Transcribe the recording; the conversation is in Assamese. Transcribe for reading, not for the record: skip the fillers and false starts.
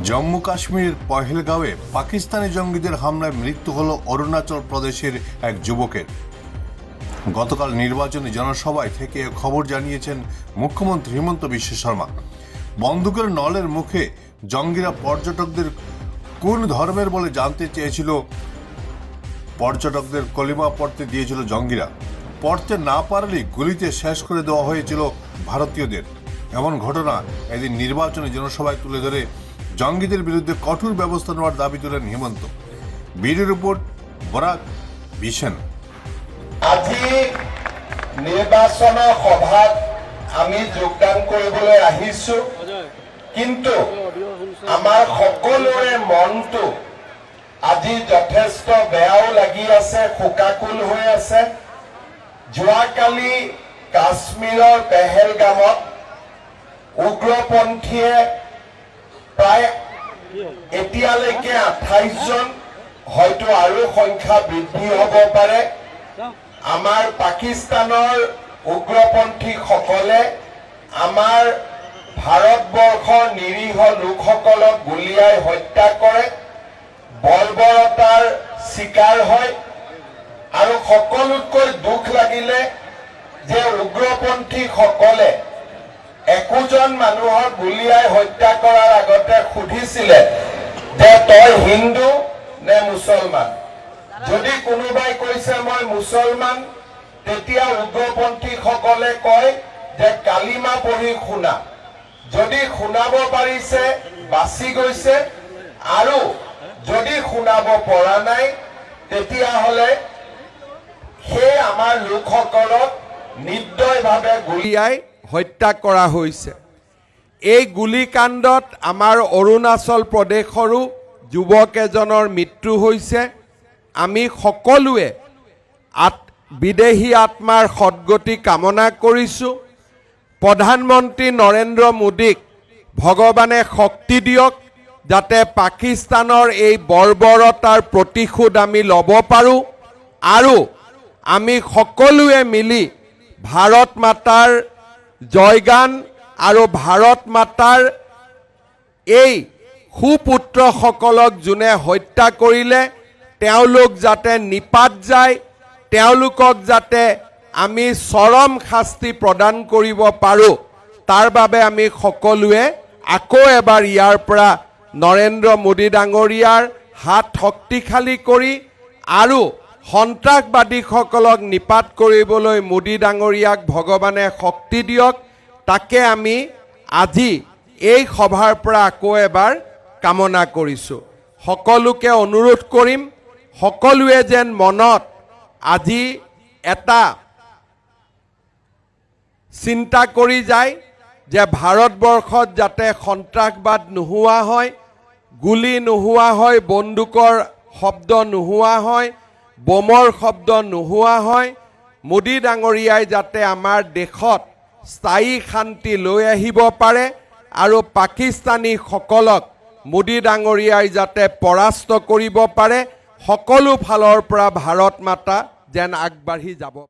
জম্মু কাশ্মীরের পহেলগাঁওয়ে পাকিস্তানি জঙ্গিদের হামলায় মৃত্যু হল অরুণাচল প্রদেশের এক যুবকের। গতকাল নির্বাচনী জনসভায় থেকে খবর জানিয়েছেন মুখ্যমন্ত্রী হিমন্ত বিশ্ব শর্মা। বন্দুকের নলের মুখে জঙ্গিরা পর্যটকদের কোন ধর্মের বলে জানতে চেয়েছিল। পর্যটকদের কলিমা পড়তে দিয়েছিল জঙ্গিরা। পড়তে না পারলেই গুলিতে শেষ করে দেওয়া হয়েছিল ভারতীয়দের। এমন ঘটনা এদিন নির্বাচনী জনসভায় তুলে ধরে জঙ্গিদের বিরুদ্ধে কঠোর ব্যবস্থা নেওয়ার দাবি তোলেন হিমন্ত। ব্যুরো রিপোর্ট বরাক বিশেন। আজি নির্বাচন সভাত আমি যোগদান কৰিবলৈ আহিছো, কিন্তু আমাৰ সকলোৰে মনটো আজি যথেষ্ট বেয়াও লাগি আছে, শোকাকুল হৈ আছে। যোৱাকালি কাশ্মীৰৰ পেহেলগামত উগ্ৰপন্থীয়ে প্ৰায় এতিয়ালৈকে 28 জন, হয়তো আৰু সংখ্যা বৃদ্ধি হ'ব পাৰে, আমাৰ পাকিস্তানৰ উগ্ৰপন্থীসকলে আমাৰ ভাৰতবৰ্ষৰ নিৰীহ লোকসকলক গুলিয়াই হত্যা কৰে, বৰ্বৰতাৰ চিকাৰ হয়। আৰু সকলোতকৈ দুখ লাগিলে যে উগ্ৰপন্থীসকলে একোজন মানুহক গুলিয়াই হত্যা কৰাৰ আগতে সুধিছিলে যে তই হিন্দু নে মুছলমান। যদি কোনোবাই কৈছে মই মুছলমান, তেতিয়া উগ্ৰপন্থীসকলে কয় যে কালিমা পঢ়ি শুনা। যদি শুনাব পাৰিছে বাচি গৈছে, আৰু যদি শুনাব পৰা নাই তেতিয়াহ'লে সেই আমাৰ লোকসকলক নিৰ্দয়ভাৱে গুলিয়াই হত্যা কৰা হৈছে। এই গুলিকাণ্ডত আমাৰ অৰুণাচল প্ৰদেশৰো যুৱক এজনৰ মৃত্যু হৈছে। আমি সকলোৱে বিদেশী আত্মাৰ সদ্গতি কামনা কৰিছোঁ। প্ৰধানমন্ত্ৰী নৰেন্দ্ৰ মোদীক ভগৱানে শক্তি দিয়ক, যাতে পাকিস্তানৰ এই বৰ্বৰতাৰ প্ৰতিশোধ আমি ল'ব পাৰোঁ, আৰু আমি সকলোৱে মিলি ভাৰত মাতাৰ জয়গান আৰু ভাৰত মাতাৰ এই সুপুত্ৰসকলক যোনে হত্যা কৰিলে তেওঁলোক যাতে নিপাত যায়, তেওঁলোকক যাতে আমি চৰম শাস্তি প্ৰদান কৰিব পাৰোঁ, তাৰ বাবে আমি সকলোৱে আকৌ এবাৰ ইয়াৰ পৰা নৰেন্দ্ৰ মোদী ডাঙৰীয়াৰ হাত শক্তিশালী কৰি আৰু সন্ত্ৰাসবাদীসকলক নিপাত কৰিবলৈ মোদী ডাঙৰীয়াক ভগৱানে শক্তি দিয়ক, তাকে আমি আজি এই সভাৰ পৰা আকৌ এবাৰ কামনা কৰিছোঁ। সকলোকে অনুৰোধ কৰিম, সকলোৱে যেন মনত আজি এটা চিন্তা কৰি যায় যে ভাৰতবৰ্ষত যাতে সন্ত্ৰাসবাদ নোহোৱা হয়, গুলি নোহোৱা হয়, বন্দুকৰ শব্দ নোহোৱা হয়, বোমৰ শব্দ নোহোৱা হয়। মোদী ডাঙৰীয়াই যাতে আমাৰ দেশত স্থায়ী শান্তি লৈ আহিব পাৰে, আৰু পাকিস্তানীসকলক মোদী ডাঙৰীয়াই যাতে পৰাস্ত কৰিব পাৰে, সকলো ফালৰ পৰা ভাৰত মাতা যেন আগবাঢ়ি যাব।